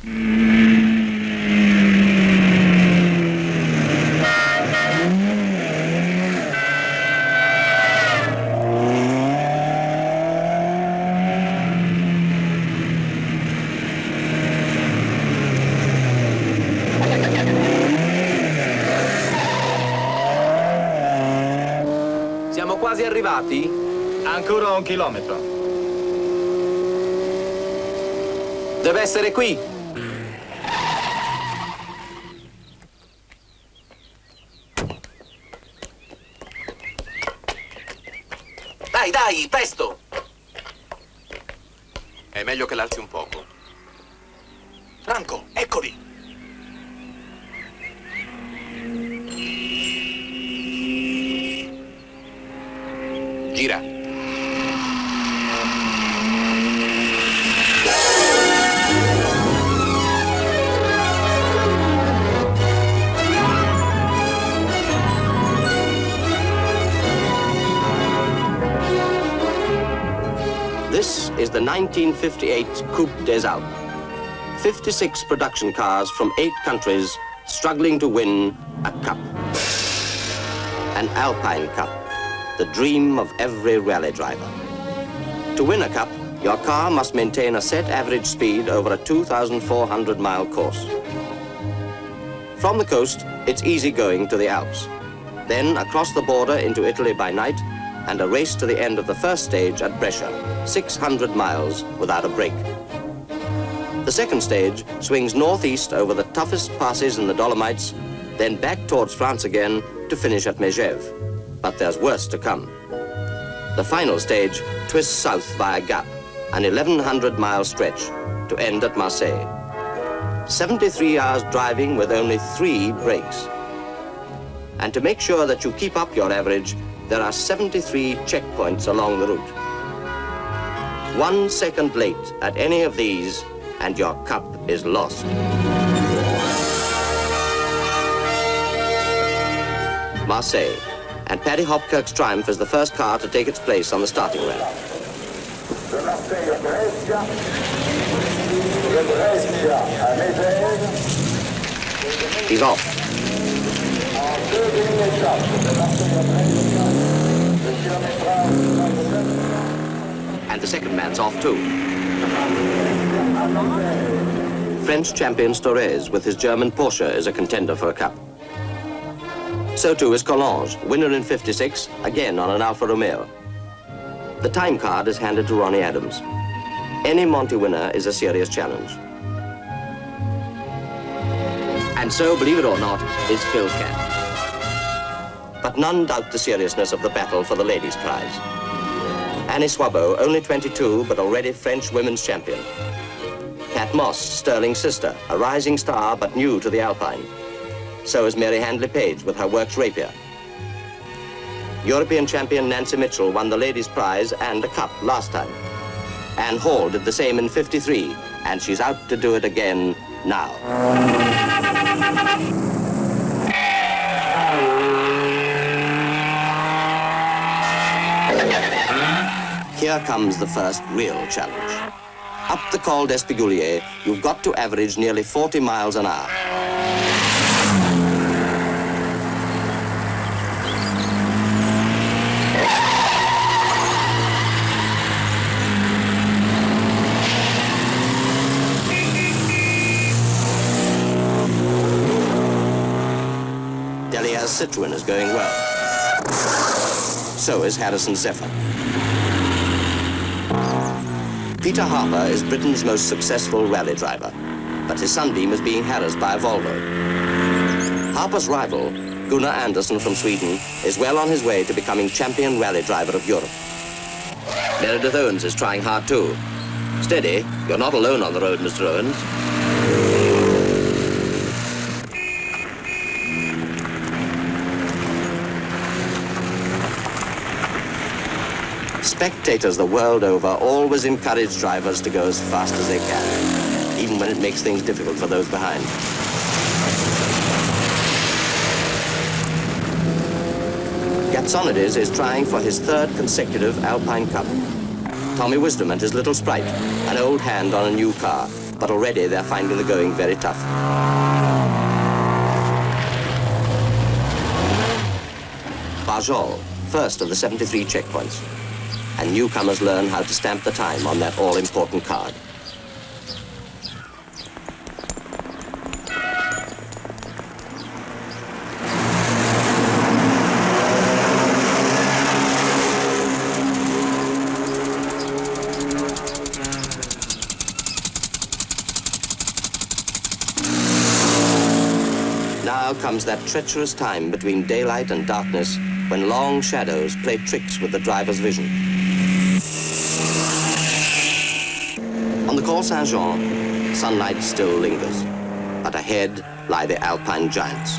Siamo quasi arrivati? Ancora 1 chilometro. Deve essere qui. Dai, dai, presto! È meglio che l'alzi un poco. Franco, eccoli! Gira. This is the 1958 Coupe des Alpes. 56 production cars from 8 countries struggling to win a cup. An Alpine Cup, the dream of every rally driver. To win a cup, your car must maintain a set average speed over a 2,400-mile course. From the coast, it's easy going to the Alps. Then across the border into Italy by night, and a race to the end of the first stage at Brescia, 600 miles without a break. The second stage swings northeast over the toughest passes in the Dolomites, then back towards France again to finish at Megève. But there's worse to come. The final stage twists south via Gap, an 1,100-mile stretch, to end at Marseille. 73 hours driving with only 3 breaks. And to make sure that you keep up your average, there are 73 checkpoints along the route. 1 second late at any of these, and your cup is lost. Marseille, and Paddy Hopkirk's Triumph is the first car to take its place on the starting ramp. He's off. And the second man's off too. French champion Storez with his German Porsche is a contender for a cup. So too is Collonges, winner in 56, again on an Alfa Romeo. The time card is handed to Ronnie Adams. Any Monty winner is a serious challenge. And so, believe it or not, is Phil Camp. But none doubt the seriousness of the battle for the ladies' prize. Annie Swabo, only 22, but already French women's champion. Pat Moss, Sterling's sister, a rising star, but new to the Alpine. So is Mary Handley Page with her Works Rapier. European champion Nancy Mitchell won the ladies' prize and a cup last time. Anne Hall did the same in 53, and she's out to do it again now. Here comes the first real challenge. Up the Col d'Espigulier, you've got to average nearly 40 miles an hour. Delia's Citroën is going well. So is Harrison Zephyr. Peter Harper is Britain's most successful rally driver, but his Sunbeam is being harassed by a Volvo. Harper's rival, Gunnar Andersson from Sweden, is well on his way to becoming champion rally driver of Europe. Meredith Owens is trying hard too. Steady, you're not alone on the road, Mr. Owens. Spectators the world over always encourage drivers to go as fast as they can, even when it makes things difficult for those behind. Gatsonides is trying for his 3rd consecutive Alpine Cup. Tommy Wisdom and his little sprite, an old hand on a new car, but already they're finding the going very tough. Bajol, first of the 73 checkpoints, and newcomers learn how to stamp the time on that all-important card. Now comes that treacherous time between daylight and darkness when long shadows play tricks with the driver's vision. On the Col Saint-Jean, sunlight still lingers, but ahead lie the Alpine giants,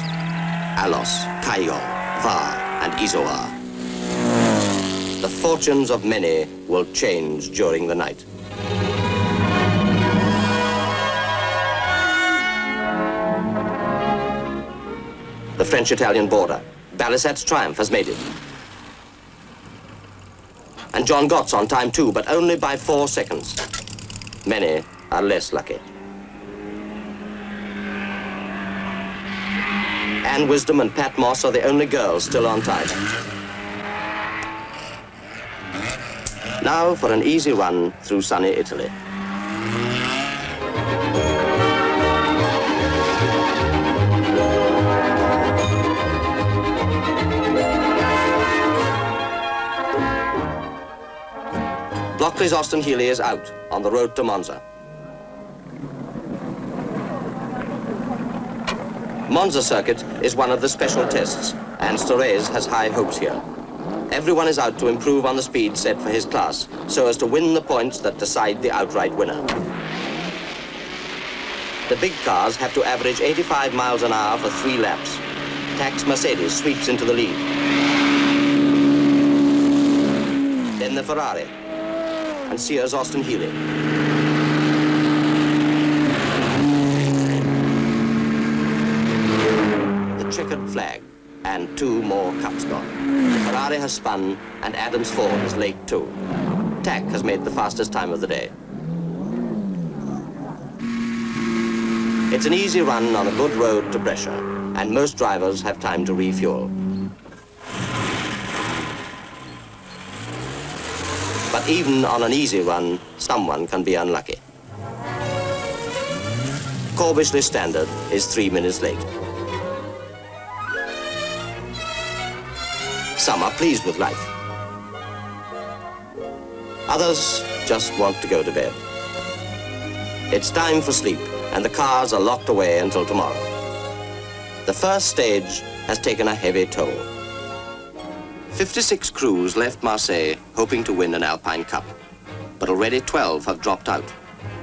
Alos, Caillol, Var, and Izoard. The fortunes of many will change during the night. The French-Italian border. Balisat's triumph has made it. And John Gott's on time too, but only by 4 seconds. Many are less lucky. Anne Wisdom and Pat Moss are the only girls still on time. Now for an easy run through sunny Italy. Blockley's Austin Healey is out on the road to Monza. Monza circuit is one of the special tests, and Storez has high hopes here. Everyone is out to improve on the speed set for his class, so as to win the points that decide the outright winner. The big cars have to average 85 miles an hour for 3 laps. Tax Mercedes sweeps into the lead. Then the Ferrari, and Sears Austin Healey. The checkered flag, and 2 more cups gone. The Ferrari has spun, and Adams Ford is late too. Tack has made the fastest time of the day. It's an easy run on a good road to Brescia, and most drivers have time to refuel. But even on an easy run, someone can be unlucky. Corbishley Standard is 3 minutes late. Some are pleased with life. Others just want to go to bed. It's time for sleep, and the cars are locked away until tomorrow. The first stage has taken a heavy toll. 56 crews left Marseille hoping to win an Alpine Cup, but already 12 have dropped out,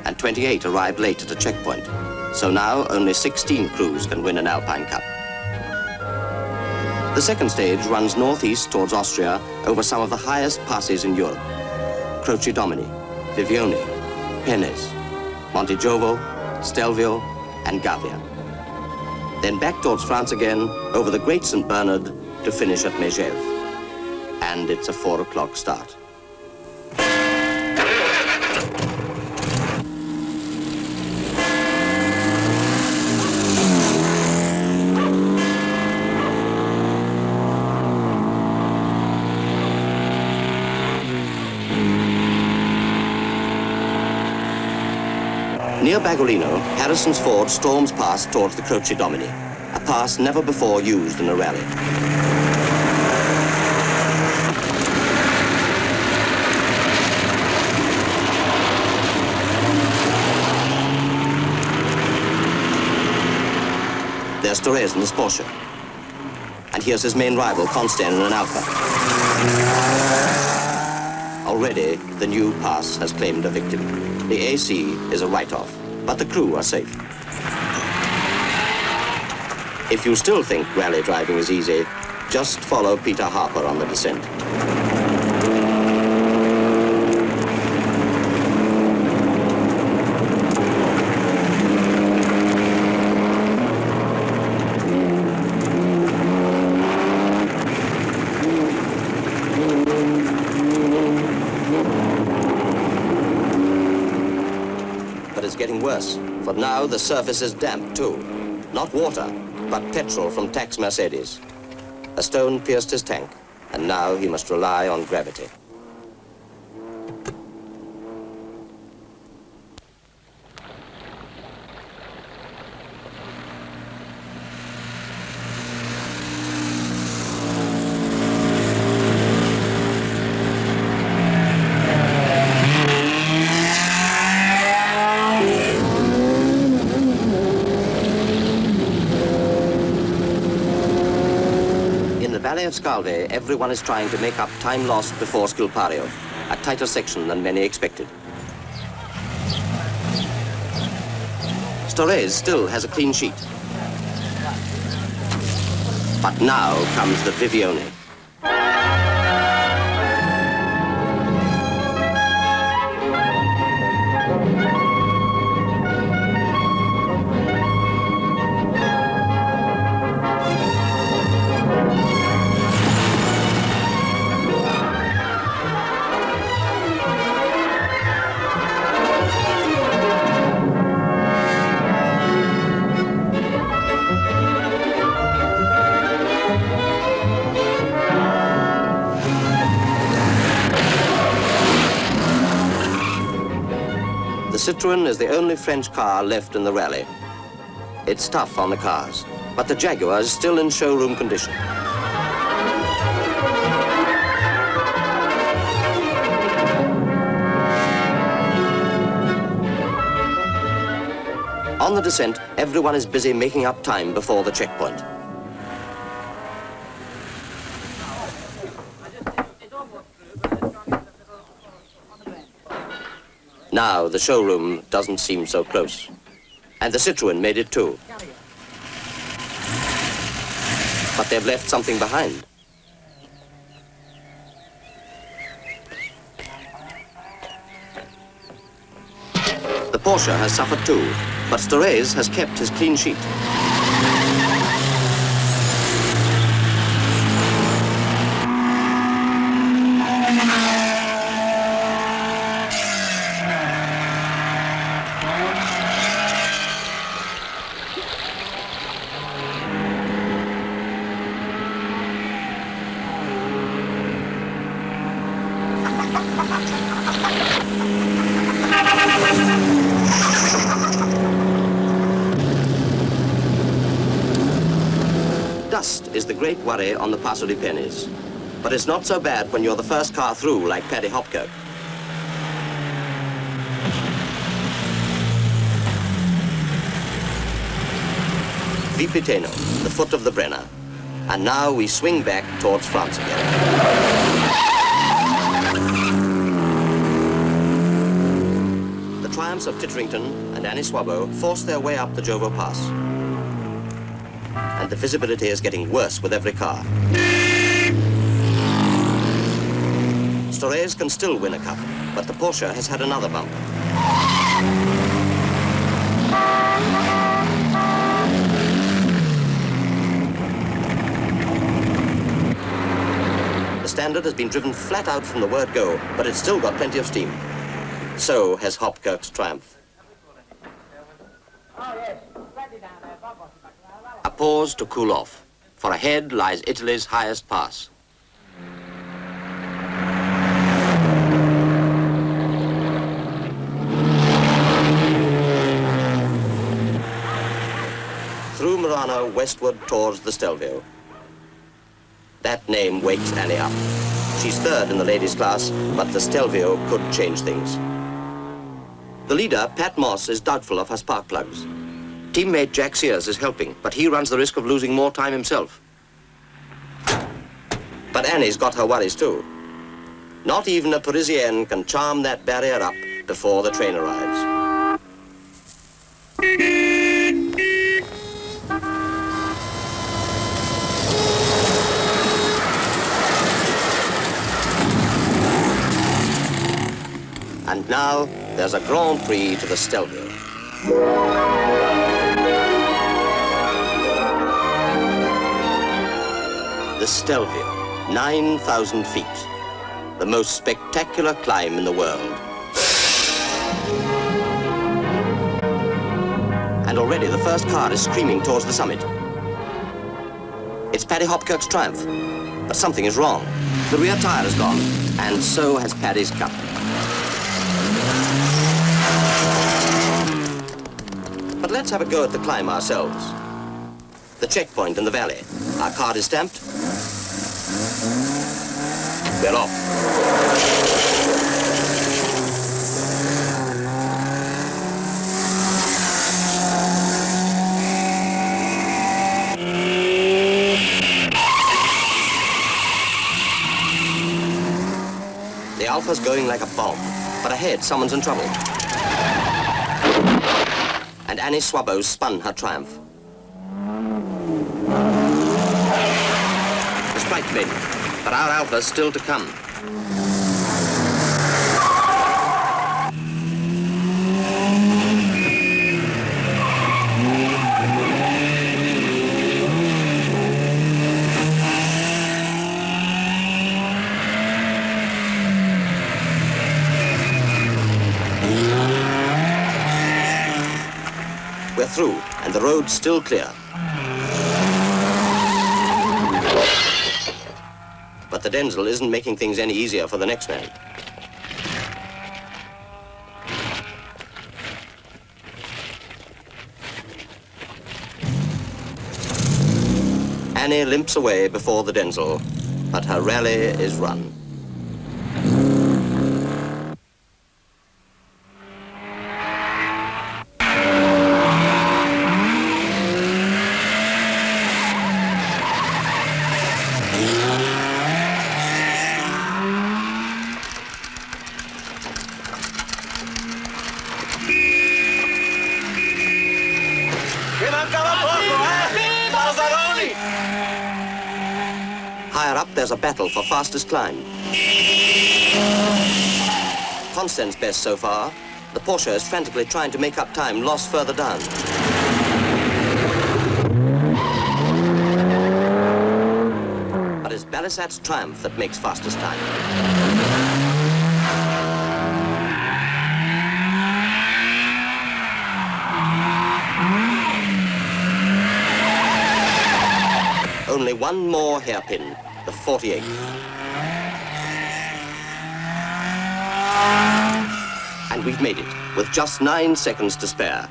and 28 arrived late at a checkpoint. So now only 16 crews can win an Alpine Cup. The second stage runs northeast towards Austria over some of the highest passes in Europe: Croce Domini, Vivione, Penes, Montegiovo, Stelvio, and Gavia. Then back towards France again over the Great St. Bernard to finish at Megève. And it's a 4 o'clock start. Near Bagolino, Harrison's Ford storms past towards the Croce Domini, a pass never before used in a rally. There's Torres in his Porsche. And here's his main rival, Consten, in an Alpha. Already, the new pass has claimed a victim. The AC is a write-off, but the crew are safe. If you still think rally driving is easy, just follow Peter Harper on the descent. getting worse, for now the surface is damp too. Not water, but petrol from Tack's Mercedes. A stone pierced his tank, and now he must rely on gravity. Valley of Scalve, everyone is trying to make up time lost before Skilpario, a tighter section than many expected. Storres still has a clean sheet. But now comes the Vivione. The Citroën is the only French car left in the rally. It's tough on the cars, but the Jaguar is still in showroom condition. On the descent, everyone is busy making up time before the checkpoint. Now the showroom doesn't seem so close. And the Citroën made it too. But they've left something behind. The Porsche has suffered too, but Storres has kept his clean sheet. Dust is the great worry on the Passo di Penis. But it's not so bad when you're the first car through like Paddy Hopkirk. Vipiteno, the foot of the Brenner. And now we swing back towards France again. The triumphs of Titterington and Aniswabo force their way up the Jovo Pass. And the visibility is getting worse with every car. Storres can still win a cup, but the Porsche has had another bump. The Standard has been driven flat out from the word go, but it's still got plenty of steam. So has Hopkirk's Triumph. A pause to cool off, for ahead lies Italy's highest pass. Through Murano westward towards the Stelvio. That name wakes Annie up. She's third in the ladies' class, but the Stelvio could change things. The leader, Pat Moss, is doubtful of her spark plugs. Teammate Jack Sears is helping, but he runs the risk of losing more time himself. But Annie's got her worries too. Not even a Parisienne can charm that barrier up before the train arrives. And now there's a Grand Prix to the Stelvio. The Stelvio, 9,000 feet. The most spectacular climb in the world. Already the first car is screaming towards the summit. It's Paddy Hopkirk's Triumph, but something is wrong. The rear tire is gone, and so has Paddy's Cup. But let's have a go at the climb ourselves. The checkpoint in the valley. Our card is stamped. We're off. The Alpha's going like a bomb, but ahead someone's in trouble. And Annie Swabbo spun her Triumph. The strike made it, but our Alpha's still to come. We're through, and the road's still clear. But the Denzel isn't making things any easier for the next man. Annie limps away before the Denzel, but her rally is run. Higher up, there's a battle for fastest climb. Consten's best so far. The Porsche is frantically trying to make up time lost further down. But it's Belisat's Triumph that makes fastest time. Only one more hairpin, the 48th. And we've made it, with just 9 seconds to spare.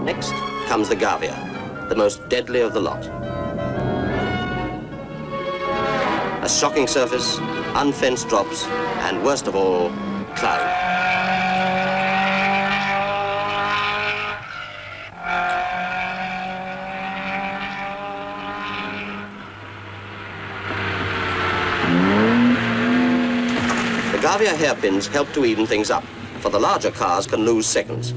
Next comes the Gavia, the most deadly of the lot. A shocking surface, unfenced drops, and worst of all, cloud. The Gavia hairpins help to even things up, for the larger cars can lose seconds.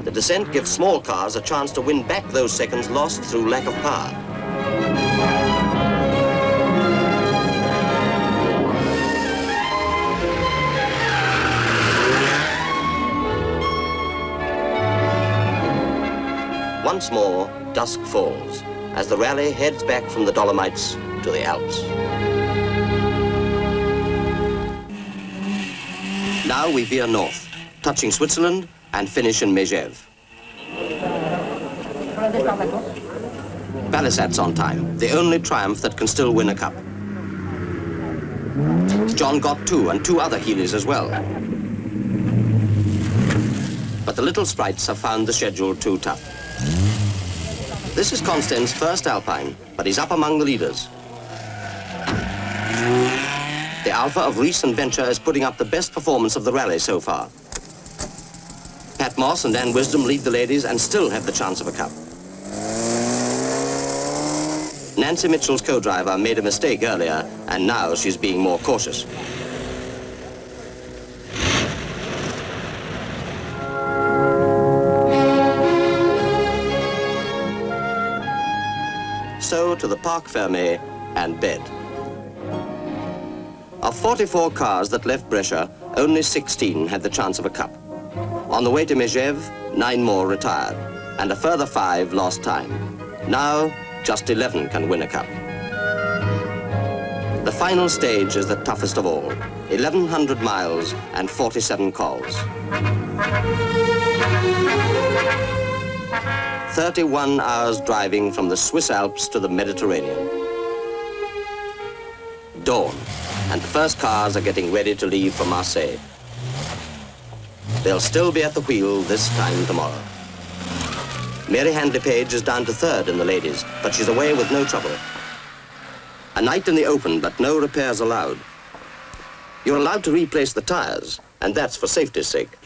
The descent gives small cars a chance to win back those seconds lost through lack of power. Once more, dusk falls, as the rally heads back from the Dolomites to the Alps. Now we veer north, touching Switzerland and finish in Megève. Belisat's on time, the only Triumph that can still win a cup. John got 2 and 2 other Healys as well. But the little sprites have found the schedule too tough. This is Consten's first Alpine, but he's up among the leaders. The Alfa of Rees and Venture is putting up the best performance of the rally so far. Pat Moss and Ann Wisdom lead the ladies and still have the chance of a cup. Nancy Mitchell's co-driver made a mistake earlier, and now she's being more cautious. So to the Parc Fermé and bed. Of 44 cars that left Brescia, only 16 had the chance of a cup. On the way to Megève, 9 more retired, and a further 5 lost time. Now, just 11 can win a cup. The final stage is the toughest of all, 1,100 miles and 47 calls. 31 hours driving from the Swiss Alps to the Mediterranean. Dawn, and the first cars are getting ready to leave for Marseille. They'll still be at the wheel this time tomorrow. Mary Handley Page is down to 3rd in the ladies, but she's away with no trouble. A night in the open, but no repairs allowed. You're allowed to replace the tires, and that's for safety's sake.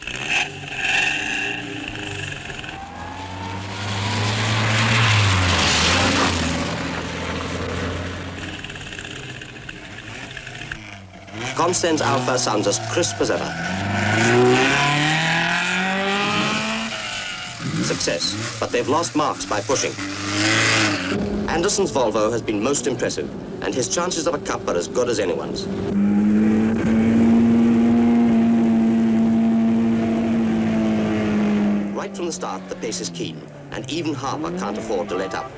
Consten's Alpha sounds as crisp as ever. Success, but they've lost marks by pushing. Anderson's Volvo has been most impressive, and his chances of a cup are as good as anyone's. Right from the start, the pace is keen, and even Harper can't afford to let up.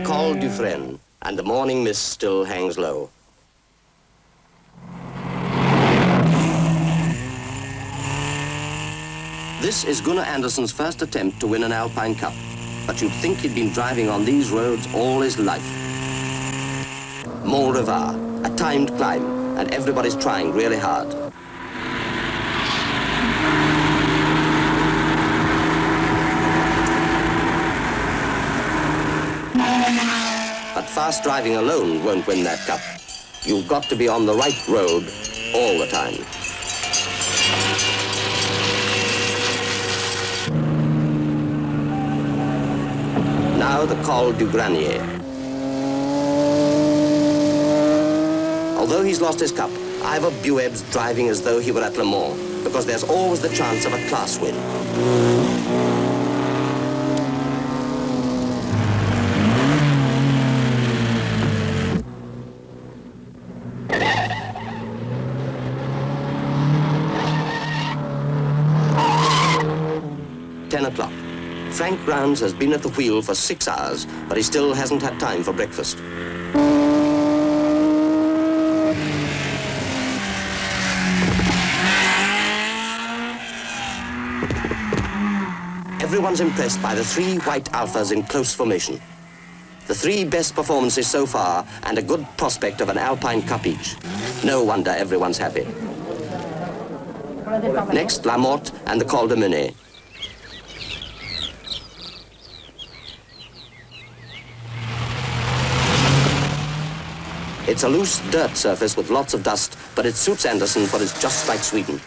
Col du Frêne, and the morning mist still hangs low. This is Gunnar Andersson's first attempt to win an Alpine Cup, but you'd think he'd been driving on these roads all his life. Mont Revard, a timed climb, and everybody's trying really hard. But fast driving alone won't win that cup. You've got to be on the right road all the time. Now the Col du Granier. Although he's lost his cup, Ivor Bueb's driving as though he were at Le Mans, because there's always the chance of a class win. Frank Grounds has been at the wheel for 6 hours, but he still hasn't had time for breakfast. Everyone's impressed by the 3 white Alphas in close formation. The 3 best performances so far, and a good prospect of an Alpine Cup each. No wonder everyone's happy. Next, La Morte and the Col de Menet. It's a loose dirt surface with lots of dust, but it suits Andersson, for it's just like Sweden.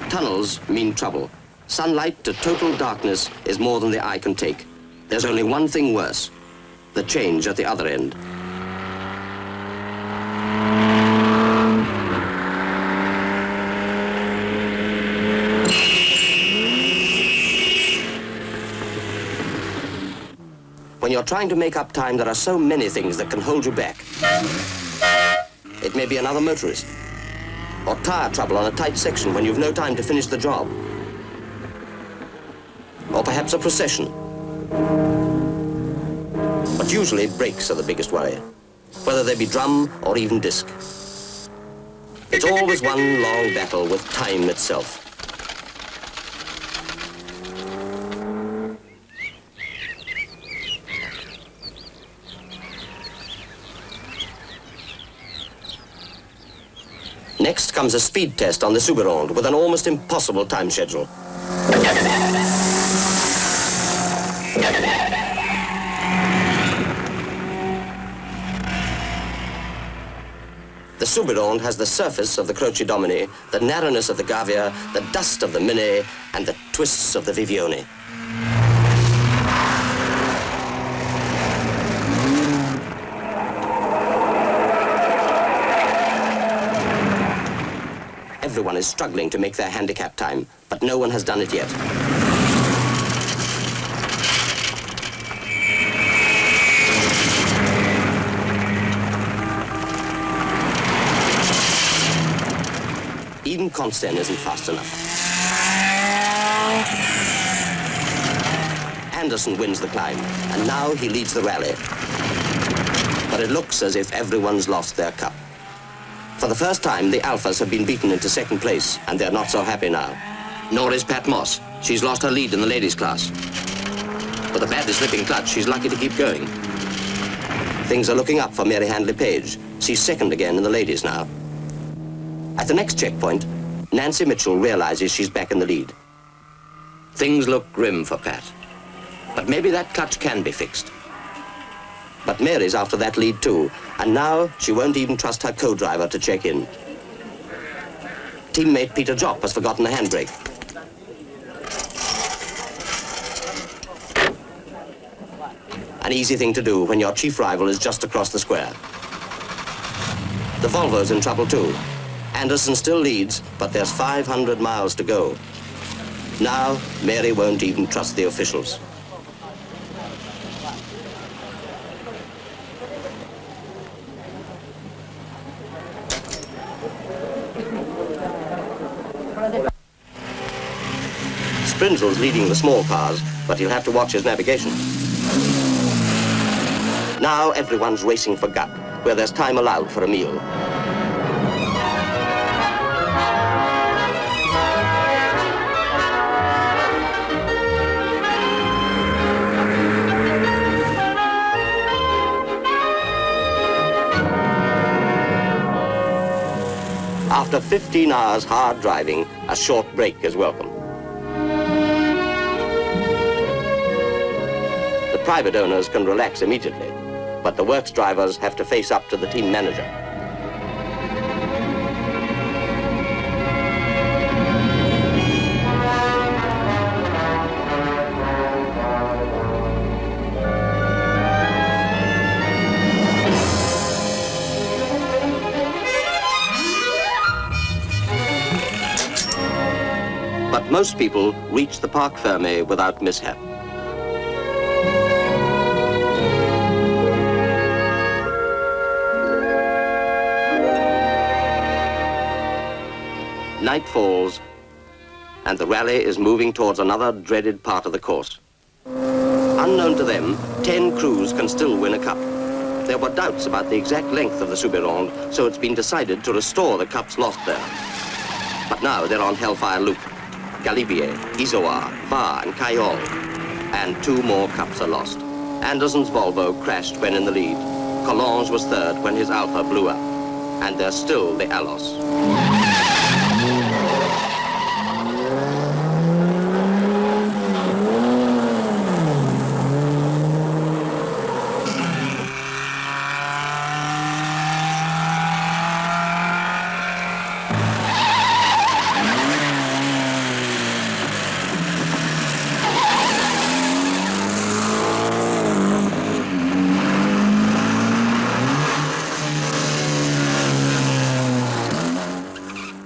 Tunnels mean trouble. Sunlight to total darkness is more than the eye can take. There's only one thing worse: the change at the other end. When you're trying to make up time, there are so many things that can hold you back. It may be another motorist, or tire trouble on a tight section when you've no time to finish the job, or perhaps a procession. But usually brakes are the biggest worry, whether they be drum or even disc. It's always one long battle with time itself. Next comes a speed test on the Suberonde with an almost impossible time schedule. The Suberonde has the surface of the Croce Domini, the narrowness of the Gavia, the dust of the Mini, and the twists of the Vivione. everyone is struggling to make their handicap time, but no one has done it yet. Even Consten isn't fast enough. Anderson wins the climb, and now he leads the rally. But it looks as if everyone's lost their cup. For the first time, the Alphas have been beaten into second place, and they're not so happy now. Nor is Pat Moss. She's lost her lead in the ladies' class. With a badly slipping clutch, she's lucky to keep going. Things are looking up for Mary Handley-Page. She's second again in the ladies now. At the next checkpoint, Nancy Mitchell realizes she's back in the lead. Things look grim for Pat. But maybe that clutch can be fixed. But Mary's after that lead too, and now she won't even trust her co-driver to check in. Teammate Peter Jopp has forgotten the handbrake. An easy thing to do when your chief rival is just across the square. The Volvo's in trouble too. Anderson still leads, but there's 500 miles to go. Now, Mary won't even trust the officials. Sprinzel's leading the small cars, but he'll have to watch his navigation. Now everyone's racing for Gap, where there's time allowed for a meal. After 15 hours hard driving, a short break is welcome. The private owners can relax immediately, but the works drivers have to face up to the team manager. But most people reach the Parc Fermé without mishap. Night falls, and the rally is moving towards another dreaded part of the course. Unknown to them, 10 crews can still win a cup. There were doubts about the exact length of the Soubirande, so it's been decided to restore the cups lost there. But now they're on Hellfire Loop. Galibier, Izoard, Var and Cayol. And 2 more cups are lost. Anderson's Volvo crashed when in the lead. Collonges was third when his Alfa blew up. And there's still the Alos.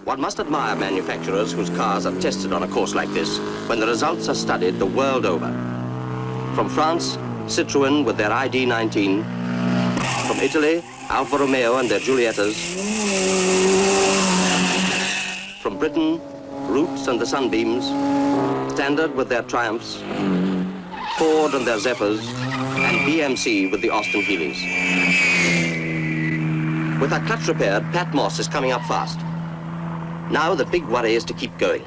One must admire manufacturers whose cars are tested on a course like this, when the results are studied the world over. From France, Citroën with their ID19. From Italy, Alfa Romeo and their Giuliettas. From Britain, Roots and the Sunbeams. Standard with their Triumphs. Ford and their Zephyrs. And BMC with the Austin Healys. With her clutch repaired, Pat Moss is coming up fast. Now the big worry is to keep going.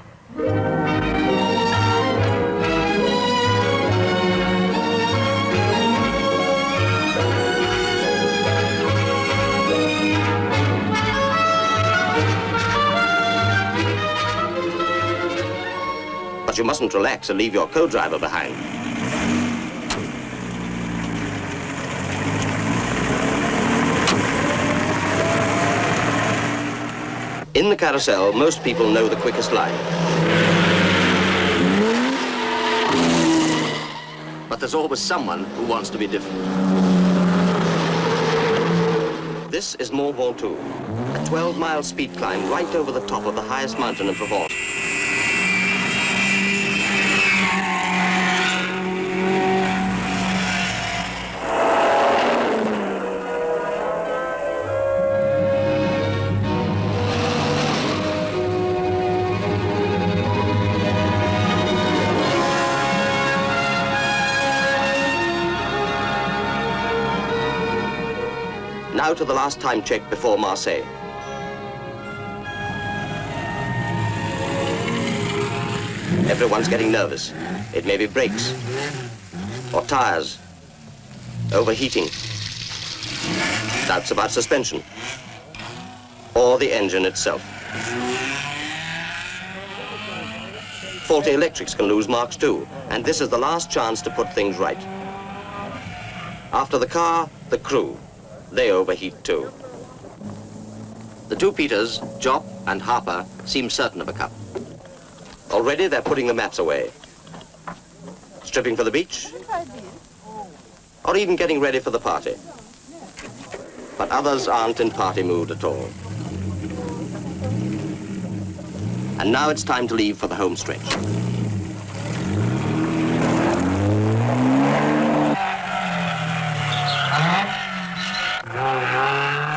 But you mustn't relax and leave your co-driver behind. In the carousel, most people know the quickest line. But there's always someone who wants to be different. This is Mont Ventoux. A 12-mile speed climb right over the top of the highest mountain in Provence. Now to the last time check before Marseille. Everyone's getting nervous. It may be brakes, or tires, overheating, doubts about suspension, or the engine itself. Faulty electrics can lose marks too, and this is the last chance to put things right. After the car, the crew. They overheat too. The two Peters, Jopp and Harper, seem certain of a cup. Already they're putting the mats away. Stripping for the beach, or even getting ready for the party. But others aren't in party mood at all. And now it's time to leave for the home stretch.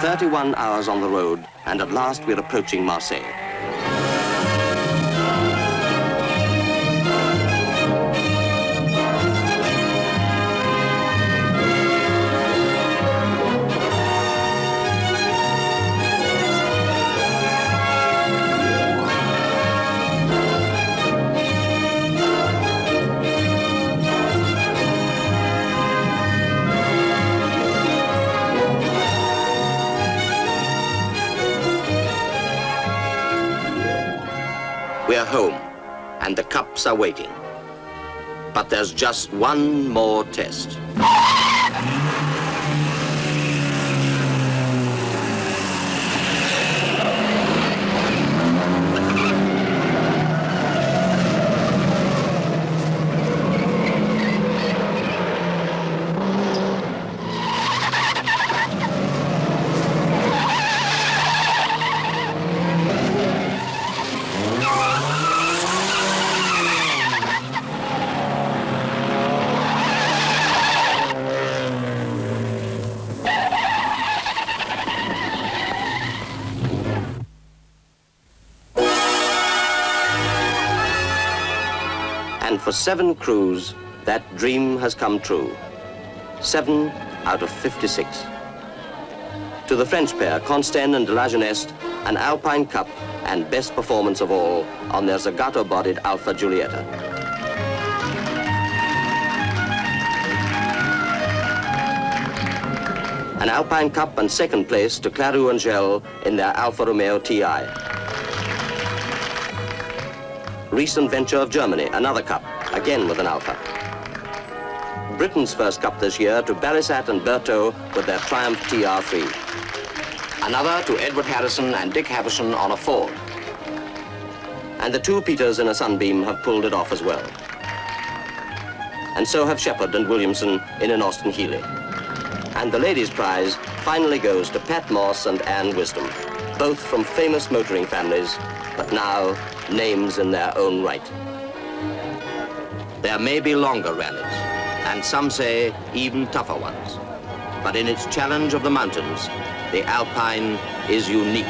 "31 hours on the road, and at last we're approaching Marseille. We're home, and the cups are waiting. But there's just one more test. And for 7 crews, that dream has come true. 7 out of 56. To the French pair, Consten and de la Jeunesse, an Alpine Cup and best performance of all on their Zagato-bodied Alfa Giulietta. An Alpine Cup and second place to Clairou and Gel in their Alfa Romeo TI. Recent venture of Germany, another cup, again with an Alfa. Britain's first cup this year to Barisat and Berthaud with their Triumph TR3. Another to Edward Harrison and Dick Havisham on a Ford. And the two Peters in a Sunbeam have pulled it off as well. And so have Shepherd and Williamson in an Austin Healey. And the ladies' prize finally goes to Pat Moss and Anne Wisdom, both from famous motoring families, but now names in their own right. There may be longer rallies, and some say even tougher ones. But in its challenge of the mountains, the Alpine is unique.